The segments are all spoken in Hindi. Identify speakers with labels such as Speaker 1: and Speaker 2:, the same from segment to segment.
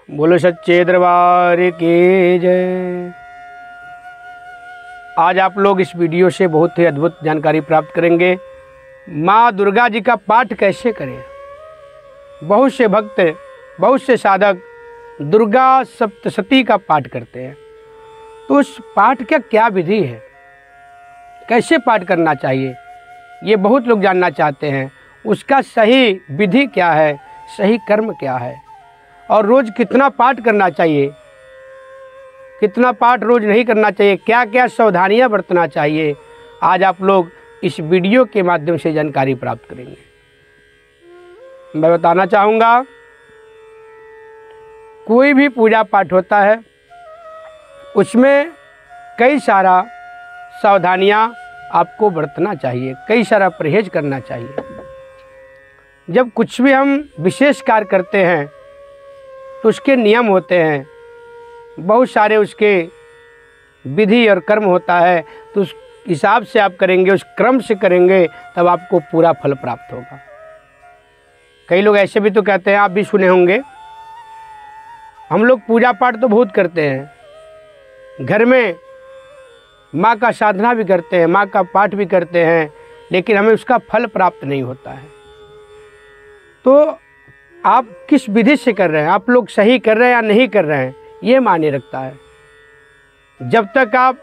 Speaker 1: बोलो सच्चे दरबार की जय। आज आप लोग इस वीडियो से बहुत ही अद्भुत जानकारी प्राप्त करेंगे। माँ दुर्गा जी का पाठ कैसे करें। बहुत से भक्त, बहुत से साधक दुर्गा सप्तशती का पाठ करते हैं, तो उस पाठ का क्या विधि है, कैसे पाठ करना चाहिए, ये बहुत लोग जानना चाहते हैं। उसका सही विधि क्या है, सही कर्म क्या है, और रोज़ कितना पाठ करना चाहिए, कितना पाठ रोज़ नहीं करना चाहिए, क्या क्या सावधानियां बरतना चाहिए, आज आप लोग इस वीडियो के माध्यम से जानकारी प्राप्त करेंगे। मैं बताना चाहूँगा, कोई भी पूजा पाठ होता है उसमें कई सारा सावधानियां आपको बरतना चाहिए, कई सारा परहेज करना चाहिए। जब कुछ भी हम विशेष कार्य करते हैं तो उसके नियम होते हैं, बहुत सारे उसके विधि और कर्म होता है, तो उस हिसाब से आप करेंगे, उस क्रम से करेंगे, तब आपको पूरा फल प्राप्त होगा। कई लोग ऐसे भी तो कहते हैं, आप भी सुने होंगे, हम लोग पूजा पाठ तो बहुत करते हैं, घर में माँ का साधना भी करते हैं, माँ का पाठ भी करते हैं, लेकिन हमें उसका फल प्राप्त नहीं होता है। तो आप किस विधि से कर रहे हैं, आप लोग सही कर रहे हैं या नहीं कर रहे हैं, ये मायने रखता है। जब तक आप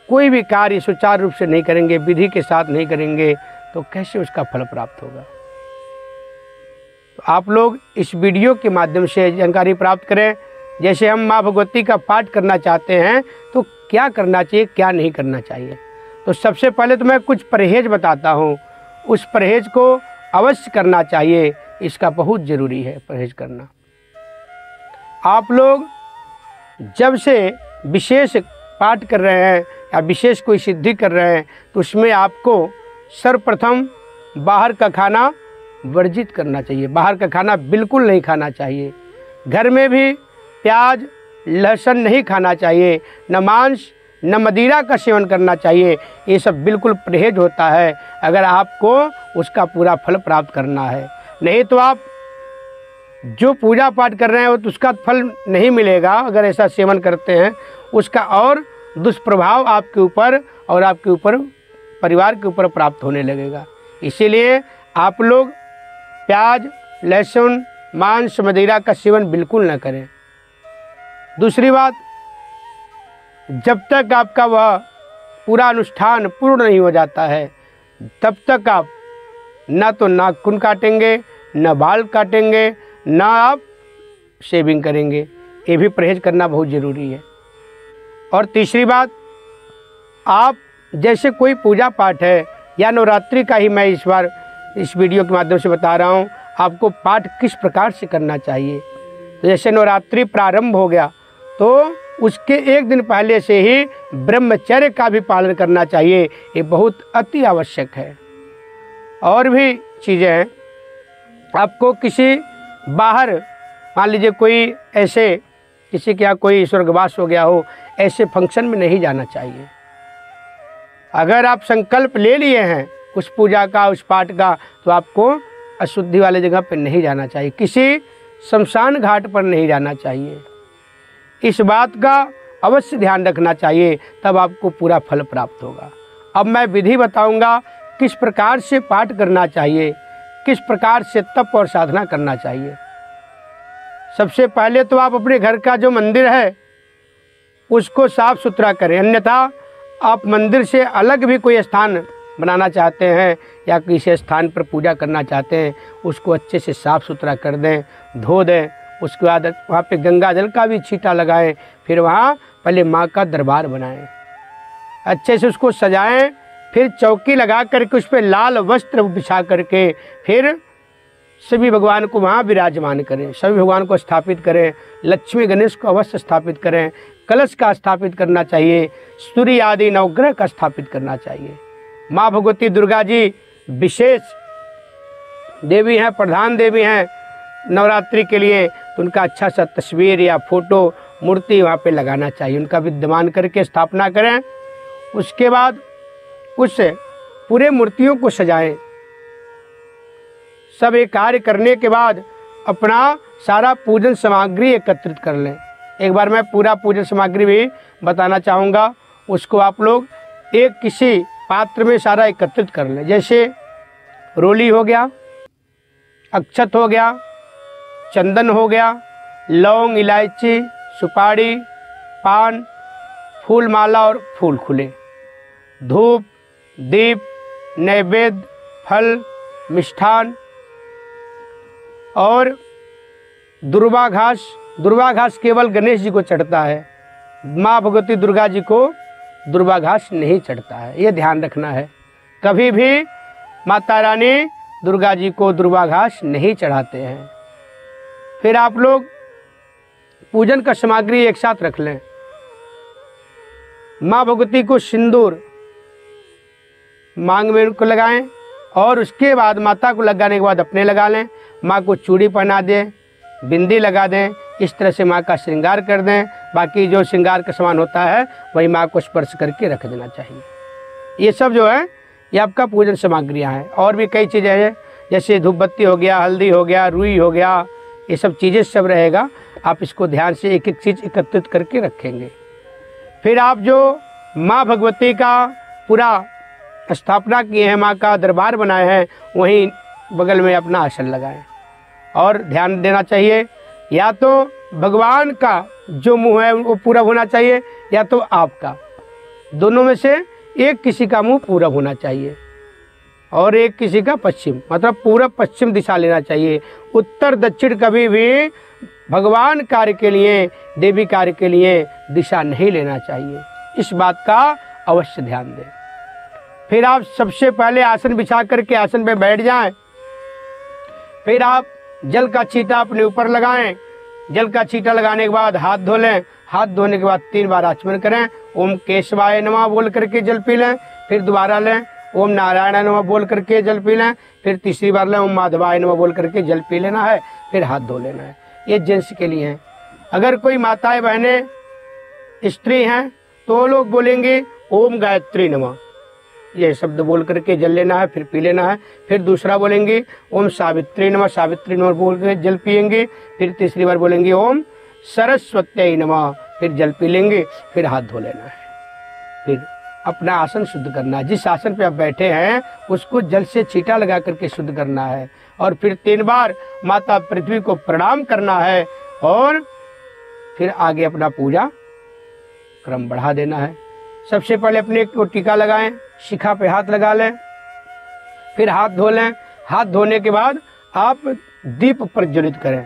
Speaker 1: कोई भी कार्य सुचारू रूप से नहीं करेंगे, विधि के साथ नहीं करेंगे, तो कैसे उसका फल प्राप्त होगा। तो आप लोग इस वीडियो के माध्यम से जानकारी प्राप्त करें। जैसे हम माँ भगवती का पाठ करना चाहते हैं तो क्या करना चाहिए, क्या नहीं करना चाहिए। तो सबसे पहले तो मैं कुछ परहेज बताता हूँ, उस परहेज को अवश्य करना चाहिए, इसका बहुत ज़रूरी है परहेज करना। आप लोग जब से विशेष पाठ कर रहे हैं या विशेष कोई सिद्धि कर रहे हैं, तो उसमें आपको सर्वप्रथम बाहर का खाना वर्जित करना चाहिए। बाहर का खाना बिल्कुल नहीं खाना चाहिए। घर में भी प्याज लहसुन नहीं खाना चाहिए, न मांस न मदिरा का सेवन करना चाहिए। ये सब बिल्कुल परहेज होता है अगर आपको उसका पूरा फल प्राप्त करना है। नहीं तो आप जो पूजा पाठ कर रहे हैं तो उसका फल नहीं मिलेगा। अगर ऐसा सेवन करते हैं, उसका और दुष्प्रभाव आपके ऊपर और आपके ऊपर परिवार के ऊपर प्राप्त होने लगेगा। इसीलिए आप लोग प्याज लहसुन मांस मदिरा का सेवन बिल्कुल न करें। दूसरी बात, जब तक आपका वह पूरा अनुष्ठान पूर्ण नहीं हो जाता है, तब तक आप ना तो नाखून काटेंगे, न बाल काटेंगे, ना आप शेविंग करेंगे। ये भी परहेज करना बहुत ज़रूरी है। और तीसरी बात, आप जैसे कोई पूजा पाठ है या नवरात्रि का ही मैं इस बार इस वीडियो के माध्यम से बता रहा हूँ, आपको पाठ किस प्रकार से करना चाहिए। तो जैसे नवरात्रि प्रारंभ हो गया तो उसके एक दिन पहले से ही ब्रह्मचर्य का भी पालन करना चाहिए, ये बहुत अति आवश्यक है। और भी चीज़ें हैं, आपको किसी बाहर, मान लीजिए कोई ऐसे किसी के यहाँ कोई स्वर्गवास हो गया हो, ऐसे फंक्शन में नहीं जाना चाहिए। अगर आप संकल्प ले लिए हैं उस पूजा का, उस पाठ का, तो आपको अशुद्धि वाले जगह पर नहीं जाना चाहिए, किसी शमशान घाट पर नहीं जाना चाहिए। इस बात का अवश्य ध्यान रखना चाहिए, तब आपको पूरा फल प्राप्त होगा। अब मैं विधि बताऊंगा किस प्रकार से पाठ करना चाहिए, किस प्रकार से तप और साधना करना चाहिए। सबसे पहले तो आप अपने घर का जो मंदिर है उसको साफ सुथरा करें, अन्यथा आप मंदिर से अलग भी कोई स्थान बनाना चाहते हैं या किसी स्थान पर पूजा करना चाहते हैं, उसको अच्छे से साफ सुथरा कर दें, धो दें। उसके बाद वहाँ पे गंगा जल का भी छींटा लगाएं, फिर वहाँ पहले माँ का दरबार बनाएं, अच्छे से उसको सजाएं, फिर चौकी लगा करके उस पर लाल वस्त्र बिछा करके फिर सभी भगवान को वहाँ विराजमान करें, सभी भगवान को स्थापित करें। लक्ष्मी गणेश को अवश्य स्थापित करें, कलश का स्थापित करना चाहिए, सूर्य आदि नवग्रह का स्थापित करना चाहिए। माँ भगवती दुर्गा जी विशेष देवी हैं, प्रधान देवी हैं नवरात्रि के लिए, तो उनका अच्छा सा तस्वीर या फोटो मूर्ति वहाँ पे लगाना चाहिए, उनका विद्यमान करके स्थापना करें। उसके बाद उस पूरे मूर्तियों को सजाएं। सब एक कार्य करने के बाद अपना सारा पूजन सामग्री एकत्रित कर लें। एक बार मैं पूरा पूजन सामग्री भी बताना चाहूँगा, उसको आप लोग एक किसी पात्र में सारा एकत्रित कर लें। जैसे रोली हो गया, अक्षत हो गया, चंदन हो गया, लौंग, इलायची, सुपारी, पान, फूल माला और फूल खुले, धूप, दीप, नैवेद्य, फल, मिष्ठान और दुर्वा घास। दुर्वा घास केवल गणेश जी को चढ़ता है, माँ भगवती दुर्गा जी को दुर्वा घास नहीं चढ़ता है, ये ध्यान रखना है। कभी भी माता रानी दुर्गा जी को दुर्वा घास नहीं चढ़ाते हैं। फिर आप लोग पूजन का सामग्री एक साथ रख लें। माँ भगवती को सिंदूर मांग में उनको लगाएं और उसके बाद माता को लगाने के बाद अपने लगा लें। माँ को चूड़ी पहना दें, बिंदी लगा दें, इस तरह से माँ का श्रृंगार कर दें। बाकी जो श्रृंगार का सामान होता है वही माँ को स्पर्श करके रख देना चाहिए। ये सब जो है ये आपका पूजन सामग्रियाँ हैं। और भी कई चीज़ें हैं, जैसे धूप बत्ती हो गया, हल्दी हो गया, रुई हो गया, ये सब चीज़ें सब रहेगा। आप इसको ध्यान से एक एक चीज़ एकत्रित करके रखेंगे। फिर आप जो माँ भगवती का पूरा स्थापना किए हैं, माँ का दरबार बनाए हैं, वहीं बगल में अपना आसन लगाएं। और ध्यान देना चाहिए, या तो भगवान का जो मुंह है वो पूरा होना चाहिए, या तो आपका, दोनों में से एक किसी का मुंह पूरब होना चाहिए और एक किसी का पश्चिम, मतलब पूरब पश्चिम दिशा लेना चाहिए। उत्तर दक्षिण कभी भी भगवान कार्य के लिए, देवी कार्य के लिए दिशा नहीं लेना चाहिए। इस बात का अवश्य ध्यान दें। फिर आप सबसे पहले आसन बिछा करके आसन पे बैठ जाएं। फिर आप जल का छींटा अपने ऊपर लगाएं। जल का छींटा लगाने के बाद हाथ धो लें। हाथ धोने के बाद 3 बार आचमन करें। ओम केशवाय नमः बोल करके जल पी लें। फिर दोबारा लें, ओम नारायण नमः बोल करके जल पी लें। फिर तीसरी बार लें, ओम माधवाय नमः बोल करके जल पी लेना है। फिर हाथ धो लेना है। ये जेंट्स के लिए है। अगर कोई माताएं बहनें स्त्री हैं तो वो लोग बोलेंगे ओम गायत्री नमः, ये शब्द बोल करके जल लेना है, फिर पी लेना है। फिर दूसरा बोलेंगे ओम सावित्री नमः, सावित्री नमः बोल के जल पिएंगे। फिर तीसरी बार बोलेंगे ओम सरस्वत्यै नमः, फिर जल पी लेंगे। फिर हाथ धो लेना है। फिर अपना आसन शुद्ध करना है। जिस आसन पे आप बैठे हैं उसको जल से छींटा लगा करके शुद्ध करना है। और फिर 3 बार माता पृथ्वी को प्रणाम करना है और फिर आगे अपना पूजा क्रम बढ़ा देना है। सबसे पहले अपने को टीका लगाएं, शिखा पे हाथ लगा लें, फिर हाथ धो लें। हाथ धोने के बाद आप दीप प्रज्वलित करें।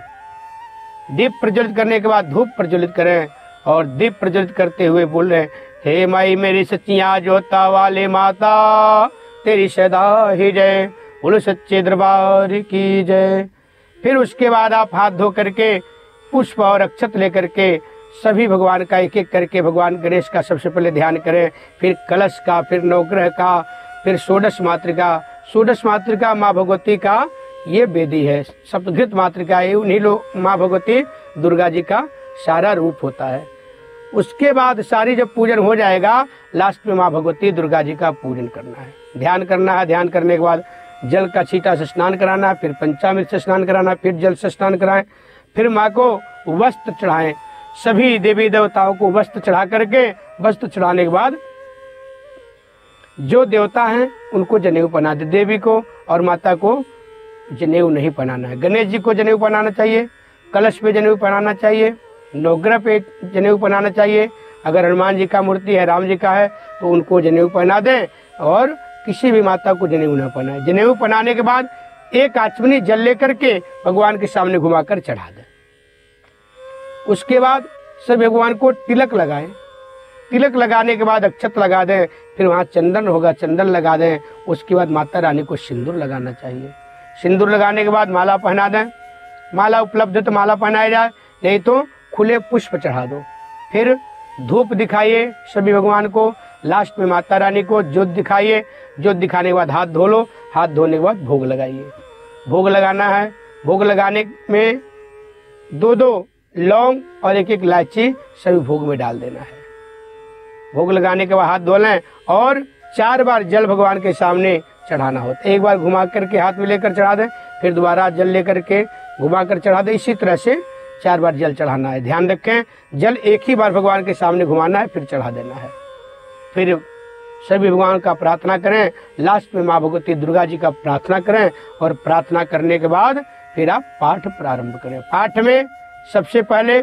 Speaker 1: दीप प्रज्वलित करने के बाद धूप प्रज्वलित करें और दीप प्रज्वलित करते हुए बोल रहे, हे माई मेरी सच्चियाँ जोता वाले माता, तेरी सदा ही जय, बोलो सच्चे दरबार की जय। फिर उसके बाद आप हाथ धो करके पुष्प और अक्षत लेकर के सभी भगवान का एक एक करके, भगवान गणेश का सबसे पहले ध्यान करें, फिर कलश का, फिर नवग्रह का, फिर षोडश मातृका। षोडश मातृका माँ भगवती का ये वेदी है। सप्तघृत मातृका ये उन्हीं लोग माँ भगवती दुर्गा जी का सारा रूप होता है। उसके बाद सारी जब पूजन हो जाएगा, लास्ट में माँ भगवती दुर्गा जी का पूजन करना है, ध्यान करना है। ध्यान करने के बाद जल का छींटा से स्नान कराना है, फिर पंचामृत से स्नान कराना है, फिर जल से स्नान कराएं। फिर माँ को वस्त्र चढ़ाएं। सभी देवी देवताओं को वस्त्र चढ़ा करके, वस्त्र चढ़ाने के बाद जो देवता हैं उनको जनेऊ पहना दे। देवी को और माता को जनेऊ नहीं पहनाना है। गणेश जी को जनेऊ पहनाना चाहिए, कलश पे जनेऊ पहनाना चाहिए, नवग्रह पे जनेऊ पहनाना चाहिए। अगर हनुमान जी का मूर्ति है, राम जी का है, तो उनको जनेऊ पहना दें और किसी भी माता को जनेऊ न पहनाए। जनेऊ पहनाने के बाद एक आचमनी जल लेकर के भगवान के सामने घुमाकर चढ़ा दें। उसके बाद सब भगवान को तिलक लगाएं। तिलक लगाने के बाद अक्षत लगा दें। फिर वहाँ चंदन होगा, चंदन लगा दें। उसके बाद माता रानी को सिंदूर लगाना चाहिए। सिंदूर लगाने के बाद माला पहना दें। माला उपलब्ध है तो माला पहनाया जाए, नहीं तो खुले पुष्प चढ़ा दो। फिर धूप दिखाइए सभी भगवान को। लास्ट में माता रानी को ज्योत दिखाइए। ज्योत दिखाने के बाद हाथ धो लो। हाथ धोने के बाद भोग लगाइए। भोग लगाना है। भोग लगाने में 2-2 लौंग और 1-1 इलायची सभी भोग में डाल देना है। भोग लगाने के बाद हाथ धो लें और 4 बार जल भगवान के सामने चढ़ाना होता है। एक बार घुमा करके हाथ में लेकर चढ़ा दें, फिर दोबारा जल लेकर के घुमा कर चढ़ा दे। इसी तरह से 4 बार जल चढ़ाना है। ध्यान रखें, जल एक ही बार भगवान के सामने घुमाना है, फिर चढ़ा देना है। फिर सभी भगवान का प्रार्थना करें। लास्ट में माँ भगवती दुर्गा जी का प्रार्थना करें और प्रार्थना करने के बाद फिर आप पाठ प्रारंभ करें। पाठ में सबसे पहले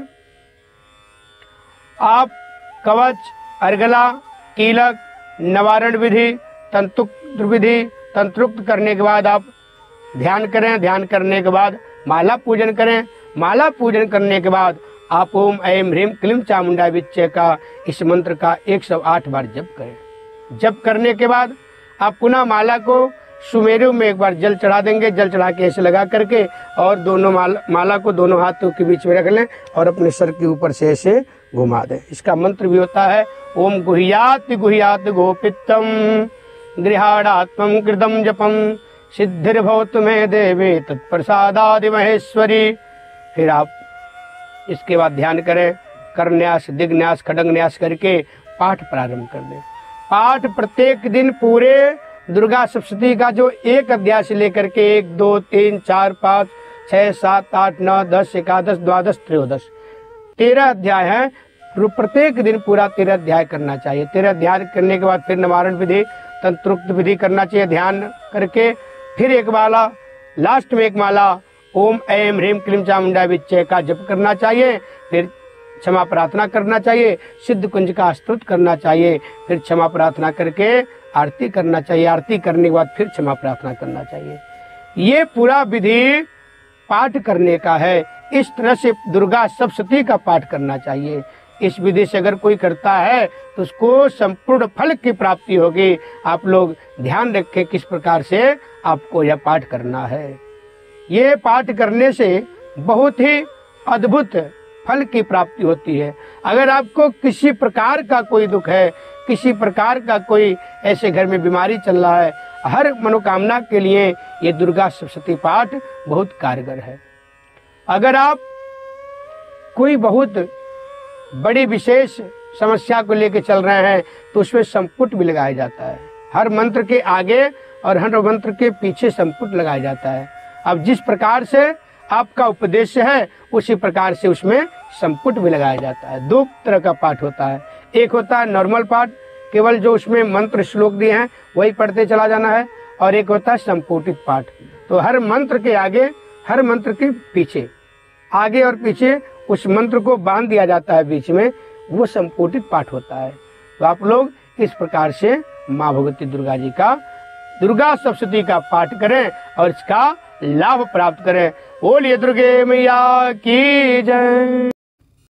Speaker 1: आप कवच, अर्गला, कीलक, नवारण विधि, तंत्रोक्त करने के बाद आप ध्यान करें। ध्यान करने के बाद माला पूजन करें। माला पूजन करने के बाद आप ओम ऐं ह्रीं क्लीं चामुंडा विच्चे का इस मंत्र का 108 बार जप करें। जप करने के बाद आप पुनः माला को सुमेरु में एक बार जल चढ़ा देंगे। जल चढ़ा के ऐसे लगा करके और दोनों माला को दोनों हाथों के बीच में रख लें और अपने सर के ऊपर से ऐसे घुमा दें। इसका मंत्र भी होता है ओम गुह्यात् गुह्यात् गोपित्तम गृहाणात्मं कृतं जपम सिद्धिर्भवतु मे देवे तत्प्रसादादि महेश्वरी। फिर आप इसके बाद ध्यान करें, करन्यास, दिग्न्यास, खडंगन्यास करके पाठ प्रारंभ कर दें। पाठ प्रत्येक दिन पूरे दुर्गा सप्तशती का जो एक अध्याय से लेकर के 1, 2, 3, 4, 5, 6, 7, 8, 9, 10, 11, 12, 13, 13 अध्याय है। प्रत्येक दिन पूरा 13 अध्याय करना चाहिए। 13 अध्याय करने के बाद फिर निवारण विधि, तंत्रोक्त विधि करना चाहिए। ध्यान करके फिर एक माला, लास्ट में एक माला ओम ऐं ह्रीं क्लीं चामुंडा विच्चे का जप करना चाहिए। फिर क्षमा प्रार्थना करना चाहिए। सिद्ध कुंज का स्तुति करना चाहिए। फिर क्षमा प्रार्थना करके आरती करना चाहिए। आरती करने के बाद फिर क्षमा प्रार्थना करना चाहिए। ये पूरा विधि पाठ करने का है। इस तरह से दुर्गा सप्तशती का पाठ करना चाहिए। इस विधि से अगर कोई करता है तो उसको संपूर्ण फल की प्राप्ति होगी। आप लोग ध्यान रखें किस प्रकार से आपको यह पाठ करना है। ये पाठ करने से बहुत ही अद्भुत फल की प्राप्ति होती है। अगर आपको किसी प्रकार का कोई दुख है, किसी प्रकार का कोई ऐसे घर में बीमारी चल रहा है, हर मनोकामना के लिए ये दुर्गा सप्तशती पाठ बहुत कारगर है। अगर आप कोई बहुत बड़ी विशेष समस्या को लेकर चल रहे हैं तो उसमें संपुट भी लगाया जाता है। हर मंत्र के आगे और हर मंत्र के पीछे संपुट लगाया जाता है। अब जिस प्रकार से आपका उपदेश है उसी प्रकार से उसमें संपुट भी लगाया जाता है। 2 तरह का पाठ होता है। एक होता है नॉर्मल पाठ, केवल जो उसमें मंत्र श्लोक दिए हैं वही पढ़ते चला जाना है, और एक होता है संपुटित पाठ। तो हर मंत्र के आगे, हर मंत्र के पीछे, आगे और पीछे उस मंत्र को बांध दिया जाता है बीच में, वो संपुटित पाठ होता है। तो आप लोग इस प्रकार से माँ भगवती दुर्गा जी का दुर्गा सप्तशती का पाठ करें और इसका लाभ प्राप्त करें। बोलिए दुर्गे मैया की जय।